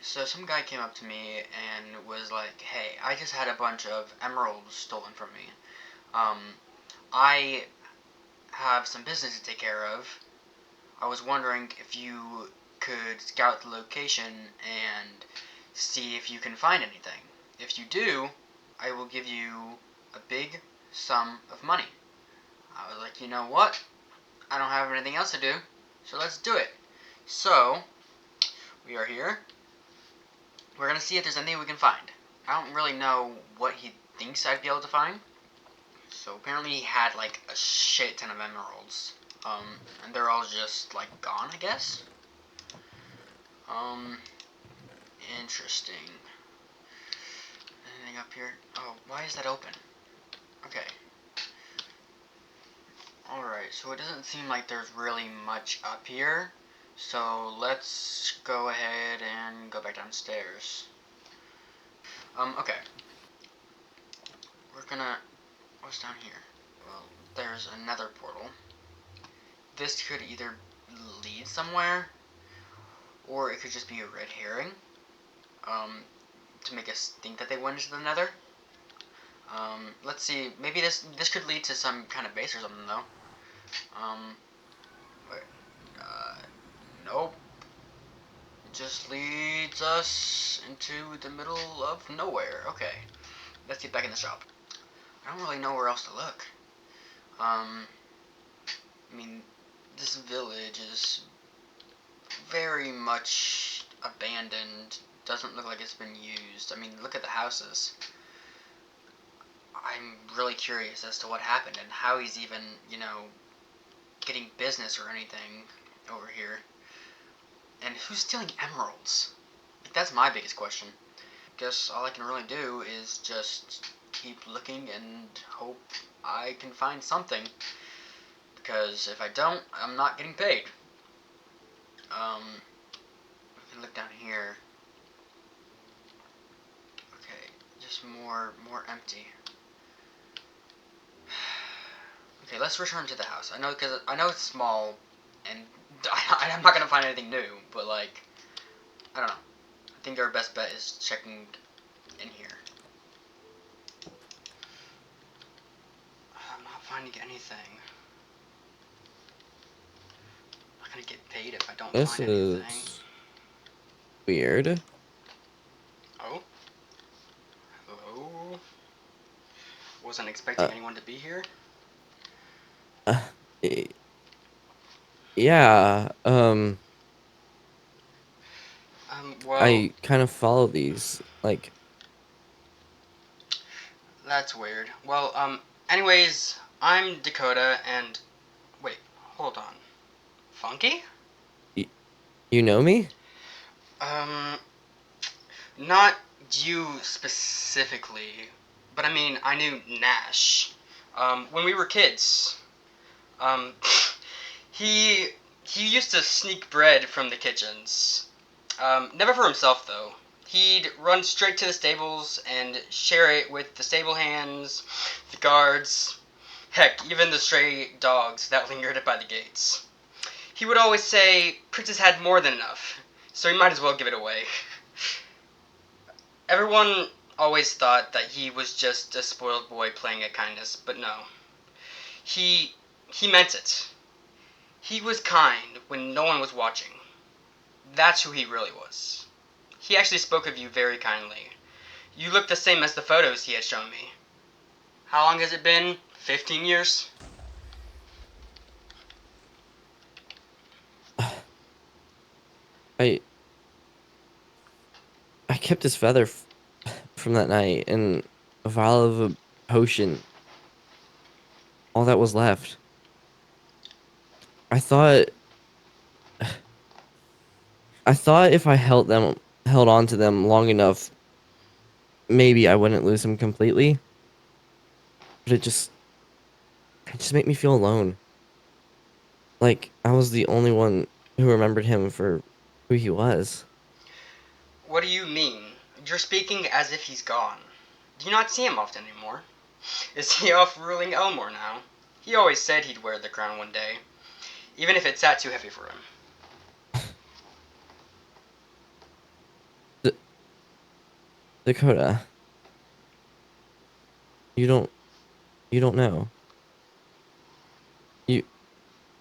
So some guy came up to me and was like, "Hey, I just had a bunch of emeralds stolen from me. I have some business to take care of. I was wondering if you could scout the location and see if you can find anything. If you do, I will give you a big sum of money." I was like, "You know what? I don't have anything else to do, so let's do it." So, we are here. We're going to see if there's anything we can find. I don't really know what he thinks I'd be able to find. So apparently he had like a shit ton of emeralds. And they're all just like gone, I guess. Um, Interesting. Anything up here? Oh, why is that open? Okay. Alright, so it doesn't seem like there's really much up here. So let's go ahead and go back downstairs. Okay. We're gonna... What's down here? Well, there's another portal. This could either lead somewhere, or it could just be a red herring, to make us think that they went into the nether. Let's see, maybe this could lead to some kind of base or something, though. Wait, nope. It just leads us into the middle of nowhere. Okay, let's get back in the shop. I don't really know where else to look. I mean, this village is very much abandoned. Doesn't look like it's been used. I mean, look at the houses. I'm really curious as to what happened and how he's even, getting business or anything over here. And who's stealing emeralds? Like, that's my biggest question. Guess all I can really do is just keep looking and hope I can find something. Because if I don't, I'm not getting paid. We can look down here. Okay, just more empty. Okay, let's return to the house. I know it's small, and I'm not gonna find anything new. But like, I don't know. I think our best bet is checking in here. I'm not finding anything. I'm not gonna get paid if I don't This find anything. is weird. Oh, hello. Wasn't expecting Uh, anyone to be here. uh y- yeah, Well, I kind of follow these. Like, that's weird. Well, anyways, I'm Dakota, and wait, hold on. Funky? y you know me? Um, Not you specifically, but I mean, I knew Nash. When we were kids. Um, he he used to sneak bread from the kitchens. Never for himself though. He'd run straight to the stables and share it with the stable hands, the guards, heck, even the stray dogs that lingered by the gates. He would always say Princess had more than enough, so he might as well give it away. Everyone always thought that he was just a spoiled boy playing at kindness, but no. He he meant it. He was kind when no one was watching. That's who he really was. He actually spoke of you very kindly. You look the same as the photos he had shown me. How long has it been? 15 years? I I kept his feather from that night and a vial of a potion. All that was left. I thought I thought if I held on to them long enough, maybe I wouldn't lose him completely. But it just made me feel alone. Like I was the only one who remembered him for who he was. What do you mean? You're speaking as if he's gone. Do you not see him often anymore? Is he off ruling Elmore now? He always said he'd wear the crown one day, even if it sat too heavy for him. Dakota, you don't you don't know. You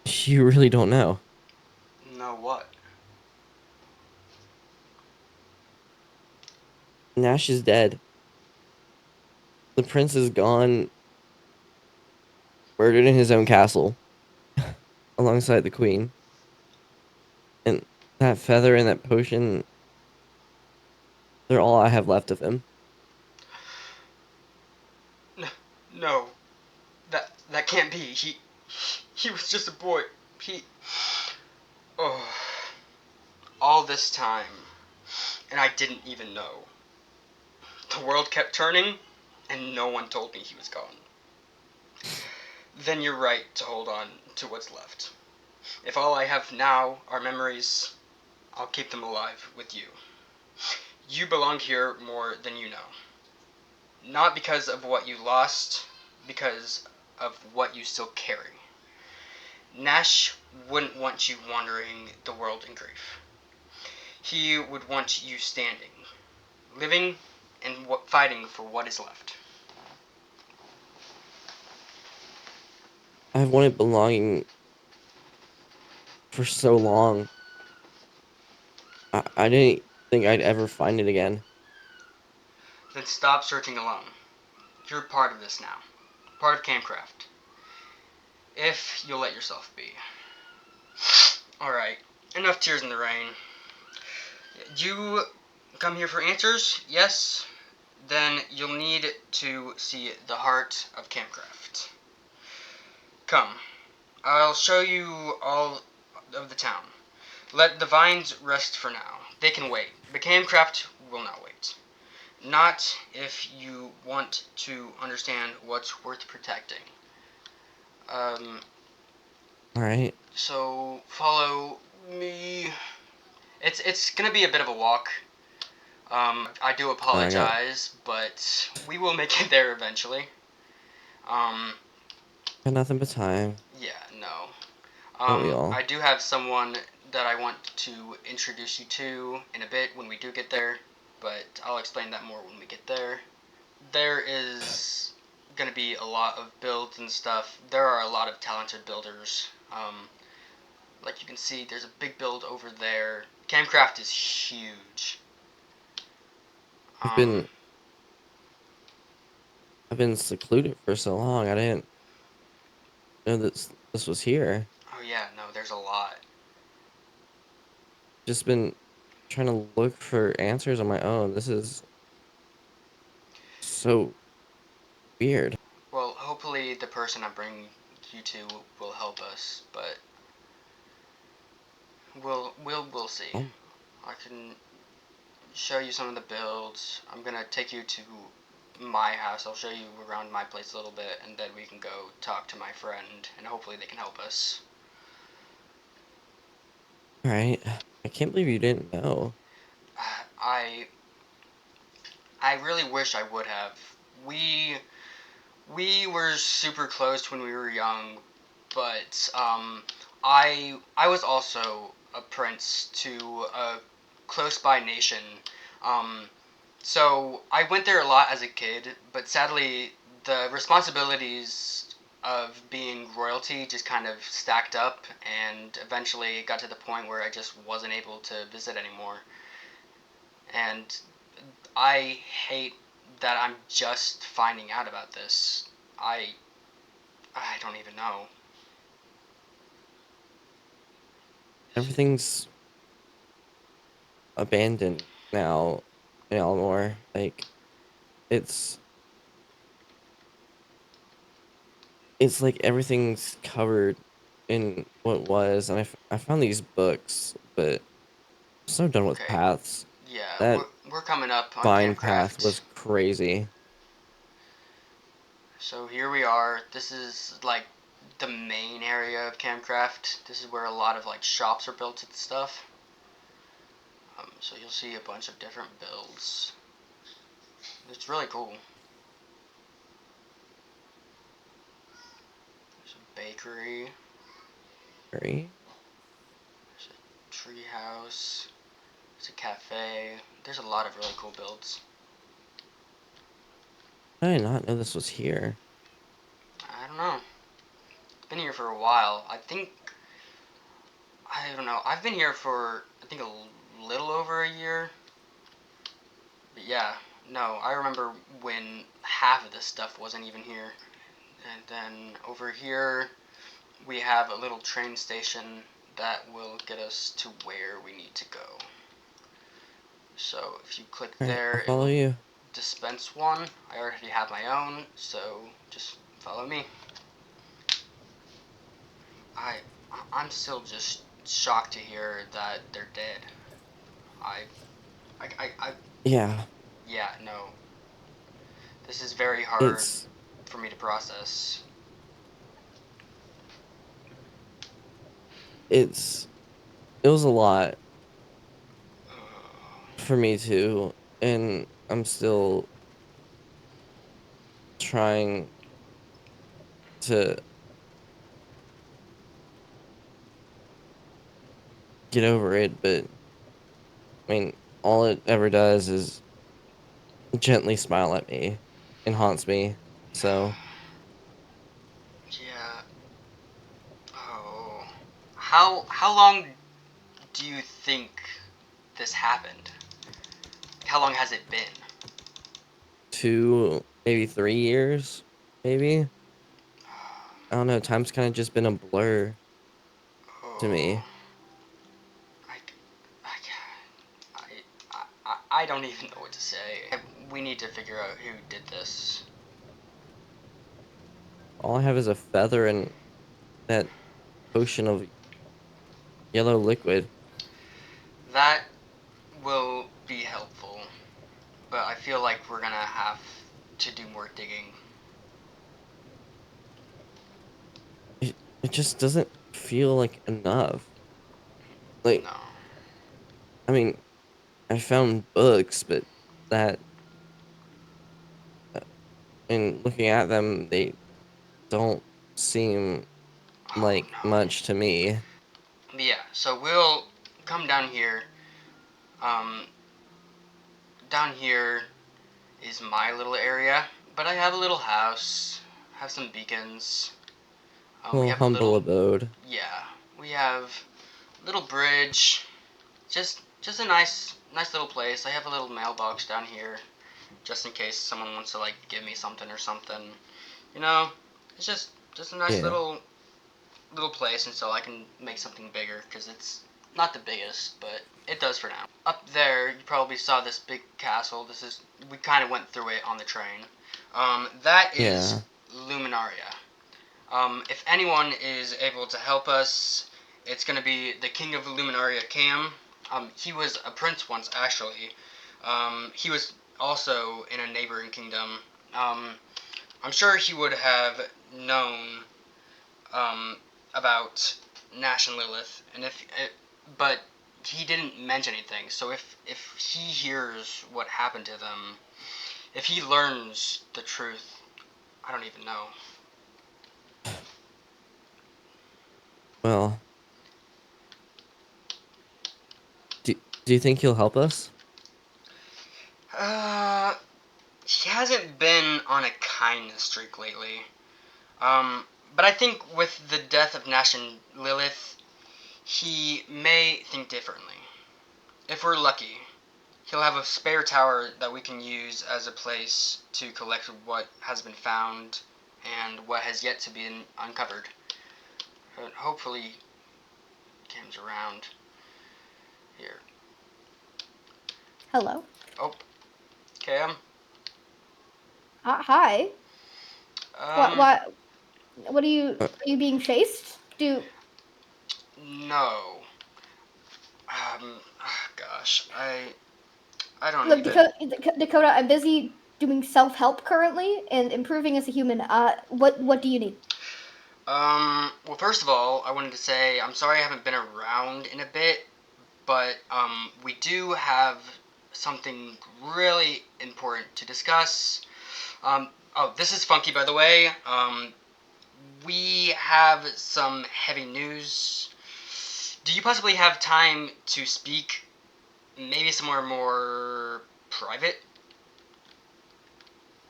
you really don't know. Know what? Nash is dead. The prince is gone, murdered in his own castle alongside the queen. And that feather and that potion, they're all I have left of him. No, that can't be. He was just a boy. He. Oh, all this time, and I didn't even know. The world kept turning, and no one told me he was gone. Then you're right to hold on to what's left. If all I have now are memories, I'll keep them alive with you. You belong here more than you know. Not because of what you lost, because of what you still carry. Nash wouldn't want you wandering the world in grief. He would want you standing, living, and fighting for what is left. I've wanted belonging for so long. I didn't think I'd ever find it again. Then stop searching alone. You're part of this now. Part of Camcraft. If you'll let yourself be. Alright, enough tears in the rain. You come here for answers? Yes? Then you'll need to see the heart of Camcraft. Come, I'll show you all of the town. Let the vines rest for now. They can wait, but Camcraft will not wait. Not if you want to understand what's worth protecting. Um, All right. so follow me. It's gonna be a bit of a walk. I do I got apologize, but we will make it there eventually. Um, got nothing but time. yeah, no. Don't we all? I do have someone that I want to introduce you to in a bit when we do get there, but I'll explain that more when we get there. There is gonna be a lot of builds and stuff. There are a lot of talented builders. Like you can see, there's a big build over there. Camcraft is huge. I've Um, been I've been secluded for so long. I didn't know this was here. oh yeah, no, there's a lot. Just been trying to look for answers on my own. This is so weird. Well, hopefully the person I bring you to will help us, but we'll see. Oh, I can show you some of the builds. I'm gonna take you to my house. I'll show you around my place a little bit, and then we can go talk to my friend, and hopefully they can help us. all right. I can't believe you didn't know. I I really wish I would have. We we were super close when we were young, but I was also a prince to a close by nation. Um, so I went there a lot as a kid, but sadly the responsibilities of being royalty just kind of stacked up, and eventually it got to the point where I just wasn't able to visit anymore. And I hate that I'm just finding out about this. I I don't even know. Everything's abandoned now in Elmore. Like it's it's like everything's covered in what was, and I found these books, but I'm so done with Okay, paths. yeah, That we're coming up on vine path Camcraft. was crazy. So here we are. This is like the main area of Camcraft. This is where a lot of like shops are built and stuff. So you'll see a bunch of different builds. It's really cool. There's a bakery. Very There's a tree house. There's a cafe. There's a lot of really cool builds. How did I not know this was here? I don't know. It's been here for a while. I don't know. I've been here for, I think, a little over a year. But yeah, no, I remember when half of this stuff wasn't even here. And then over here, we have a little train station that will get us to where we need to go. So if you click Alright, I'll there, it follow will you. dispense one. I already have my own, so just follow me. I I'm still just shocked to hear that they're dead. I I Yeah, yeah, no. This is very hard it's for me to process. it's it was a lot Uh, for me too, and I'm still trying to get over it, but I mean, all it ever does is gently smile at me and haunts me. So, yeah. Oh. How long do you think this happened? How long has it been? 2, maybe 3 years, maybe. I don't know. Time's kind of just been a blur to Oh. me. I, I don't even know what to say. We need to figure out who did this. All I have is a feather and that potion of yellow liquid. That will be helpful, but I feel like we're gonna have to do more digging. It just doesn't feel like enough. Like, No. I mean, I found books, but that, uh, and looking at them, they don't seem Oh like no. much to me. But yeah, so we'll come down here. Um, Down here is my little area, but I have a little house, have some beacons. We Little have a humble little, abode. yeah, we have a little bridge. Just a nice little place. I have a little mailbox down here, just in case someone wants to like give me something or something. You know, it's just a nice Yeah. little place until I can make something bigger, because it's not the biggest, but it does for now. Up there, you probably saw this big castle. We kind of went through it on the train. That is Yeah. Luminaria. If anyone is able to help us, it's going to be the King of Luminaria, Cam. He was a prince once, actually. He was also in a neighboring kingdom. Um, I'm sure he would have known um, about Nash and Lilith, and but he didn't mention anything. So if he hears what happened to them, if he learns the truth, I don't even know. Well, do do you think he'll help us? Uh, he hasn't been on a kindness streak lately. But I think with the death of Nash and Lilith, he may think differently. If we're lucky, he'll have a spare tower that we can use as a place to collect what has been found and what has yet to be uncovered. But hopefully, Cam's around here. Hello. Oh, Cam. Hi. What? Um, What? What are you? Uh, Are you being chased? no. Gosh, I don't Look, even. Dakota. I'm busy doing self-help currently and improving as a human. What do you need? Well, first of all, I wanted to say I'm sorry I haven't been around in a bit, but we do have something really important to discuss. Oh, this is Funky, by the way. We have some heavy news. Do you possibly have time to speak? Maybe somewhere more private?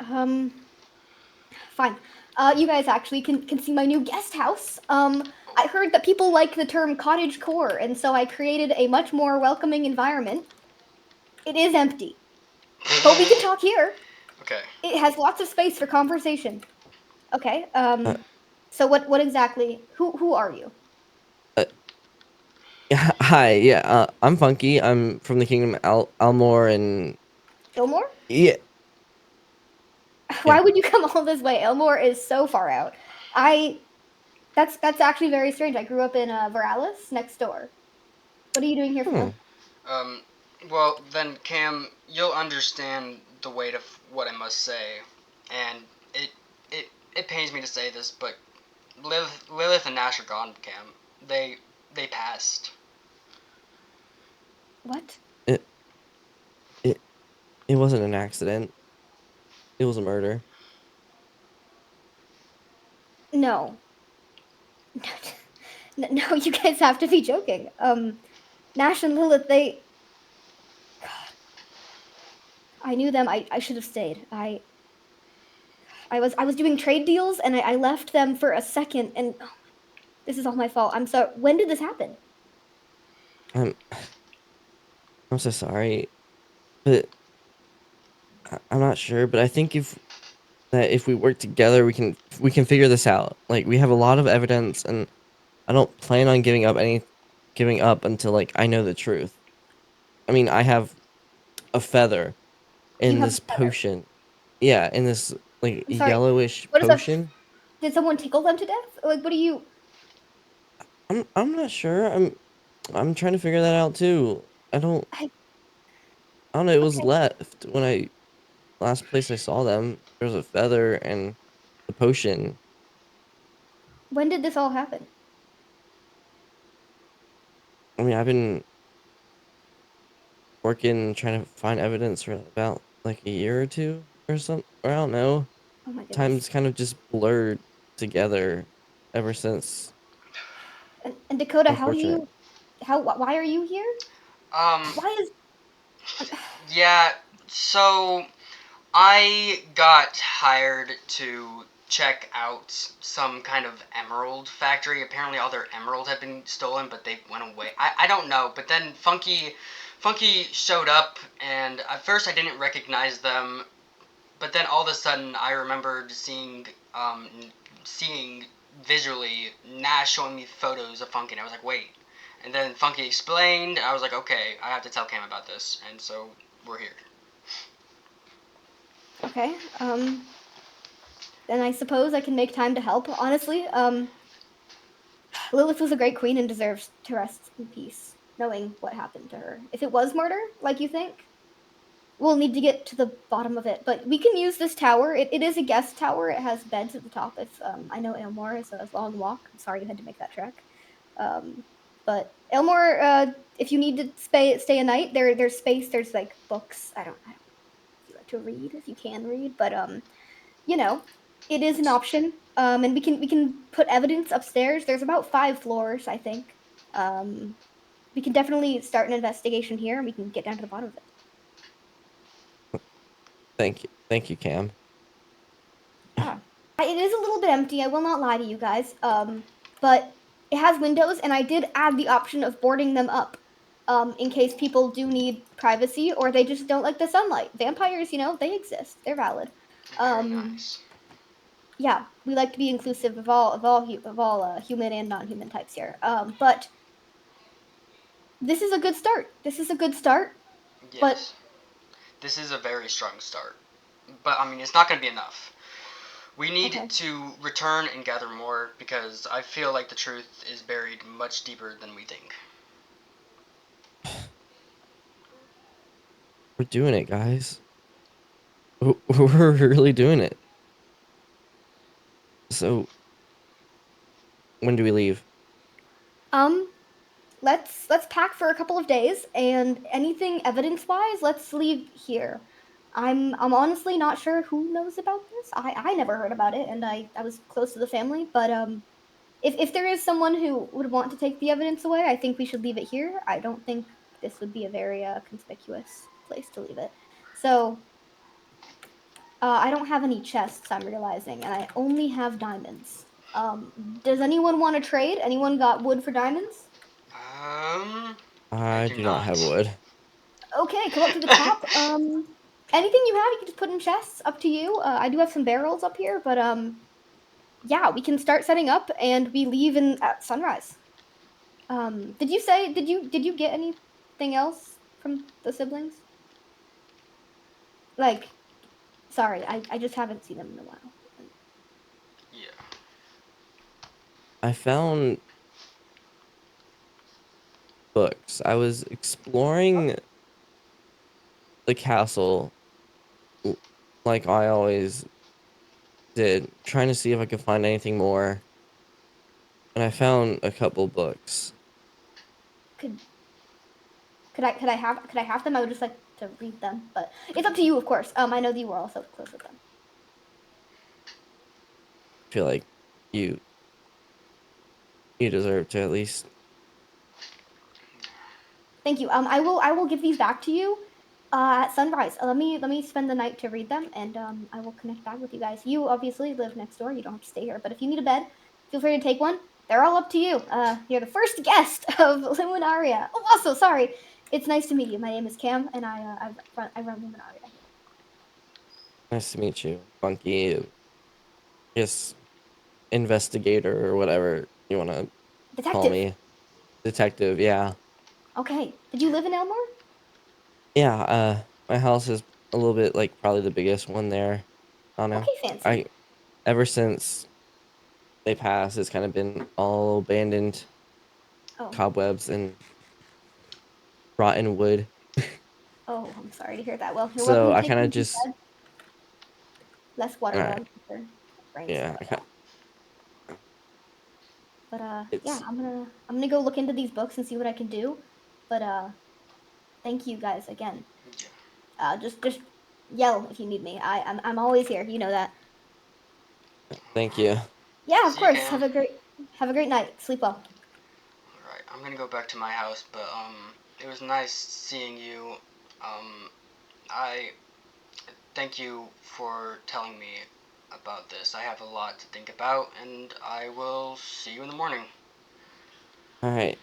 Fine. You guys actually can see my new guest house. I heard that people like the term cottage core, and so I created a much more welcoming environment. It is empty, but we can talk here. Okay. It has lots of space for conversation. Okay. Uh, So what exactly? Who are you? uh, yeah, hi, yeah, I'm Funky. I'm from the Kingdom Almore, and Ilmore? yeah, Why yeah. would you come all this way? Elmore is so far out. I that's actually very strange. I grew up in Veralis next door. What are you doing here from Hmm. Elmore? Um, well, then, Cam, you'll understand the weight of what I must say, and it it pains me to say this, but Lilith and Nash are gone, Cam. They they passed. What? It it it wasn't an accident. It was a murder. No. No, you guys have to be joking. Nash and Lilith, they. God, I knew them. I should have stayed. I was doing trade deals and I left them for a second and oh, this is all my fault. I'm sorry. When did this happen? I'm I'm so sorry, but I'm not sure. But I think if we work together, we can figure this out. Like, we have a lot of evidence, and I don't plan on giving up until, like, I know the truth. I mean, I have a feather You in have a this feather. potion. Yeah, in this, like, I'm sorry. yellowish What is that? potion. Did someone tickle them to death? Like, what do you? I'm not sure. I'm trying to figure that out too. I don't I, I don't know. It was okay. left when I last place I saw them. There was a feather and the potion. When did this all happen? I mean, I've been working trying to find evidence for about like a year or two or something. Or I don't know. Oh my goodness. Time's kind of just blurred together ever since. And Dakota, how do Unfortunate. you? Why are you here? Um, Why is? yeah. So I got hired to check out some kind of emerald factory. Apparently, all their emerald had been stolen, but they went away. I don't know. But then Funky showed up, and at first I didn't recognize them. But then all of a sudden, I remembered seeing visually Nash showing me photos of Funky, and I was like, wait. And then Funky explained. I was like, okay, I have to tell Cam about this, and so we're here. Okay. Then I suppose I can make time to help. Honestly, Lilith was a great queen and deserves to rest in peace, knowing what happened to her. If it was murder, like you think, we'll need to get to the bottom of it. But we can use this tower. It is a guest tower. It has beds at the top. If I know Aylmore is a long walk. I'm sorry you had to make that trek. Um, but Aylmore, if you need to stay a night, there's space. There's like books. I don't know if you like to read, if you can read, but you know, it is an option. And we can put evidence upstairs. There's about 5 floors, I think. Um, we can definitely start an investigation here, and we can get down to the bottom of it. Thank you, Cam. Yeah, it is a little bit empty. I will not lie to you guys. But it has windows, and I did add the option of boarding them up. In case people do need privacy or they just don't like the sunlight. Vampires, they exist. They're valid. Very Um, nice. yeah, we like to be inclusive of all human and non-human types here. But this is a good start. This is a good start. But Yes. This is a very strong start. But, I mean, it's not going to be enough. We need okay, to return and gather more because I feel like the truth is buried much deeper than we think. We're doing it, guys. We're really doing it. So, when do we leave? um, let's pack for a couple of days, and anything evidence-wise, let's leave here. I'm honestly not sure who knows about this. I never heard about it, and I was close to the family, but if there is someone who would want to take the evidence away, I think we should leave it here. I don't think this would be a very conspicuous place to leave it. So I don't have any chests, I'm realizing, and I only have diamonds. Does anyone want to trade? Anyone got wood for diamonds? I I do do not have not. wood. Okay, come up to the top. Anything you have, you can just put in chests. Up to you. I do have some barrels up here, but yeah, we can start setting up, and we leave at sunrise. Did you say did you get anything else from the siblings? Like, sorry, I just haven't seen them in a while. Yeah. I found books. I was exploring the castle l- like I always did, trying to see if I could find anything more. And I found a couple books. Could could I have them? I would just like to read them, but it's up to you, of course. I know that you were also close with them. I feel like you you deserve to at least. Thank you. I will give these back to you at sunrise. Let me spend the night to read them, and I will connect back with you guys. You obviously live next door. You don't have to stay here, but if you need a bed, feel free to take one. They're all up to you. You're the first guest of Luminaria. Oh, also, sorry. It's nice to meet you. My name is Cam, and I run Luminaria here. Nice to meet you, Funky. Yes, investigator or whatever you want to call Detective. me. Detective, yeah. Okay. Did you live in Elmore? Yeah, my house is a little bit like probably the biggest one there. I don't know. Okay, fancy. I ever since they passed, it's kind of been all abandoned Oh, cobwebs and rotten wood. oh, I'm sorry to hear that. Well, you're welcome So to I take kind of one just, instead. Less all right, waterlogged for brains. yeah, But yeah. But yeah, it's I'm gonna go look into these books and see what I can do. But thank you guys again. Yeah. Just yell if you need me. I'm always here. You know that. thank Alright. you. Yeah, of See you, course. Cam. Have a great night. Sleep well. Alright, I'm gonna go back to my house, but it was nice seeing you. I thank you for telling me about this. I have a lot to think about, and I will see you in the morning. All right,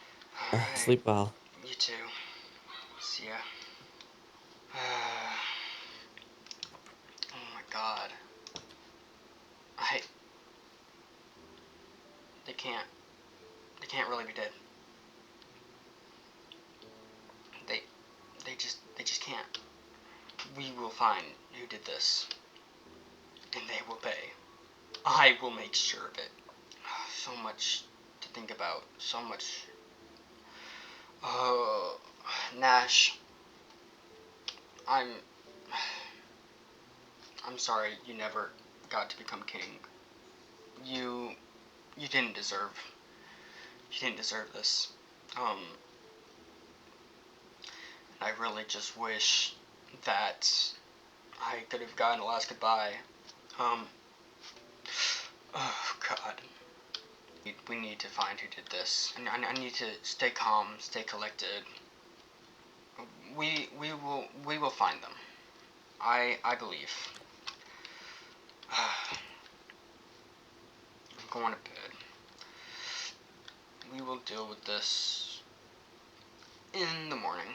Alright, sleep well. you too. See ya. Oh my god. I. They can't. They can't really be dead. They. They just can't. We will find who did this, and they will pay. I will make sure of it. So much to think about. So much. Oh, Nash. I'm. I'm sorry you never got to become king. You. You didn't deserve. You didn't deserve this. Um. I really just wish that I could have gotten a last goodbye. Um. Oh God. We need to find who did this. I need to stay calm, stay collected. We will find them. I believe. I'm going to bed. We will deal with this in the morning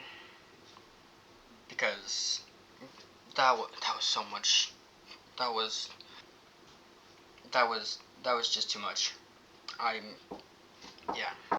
because that was so much. That was that was just too much. I'm yeah.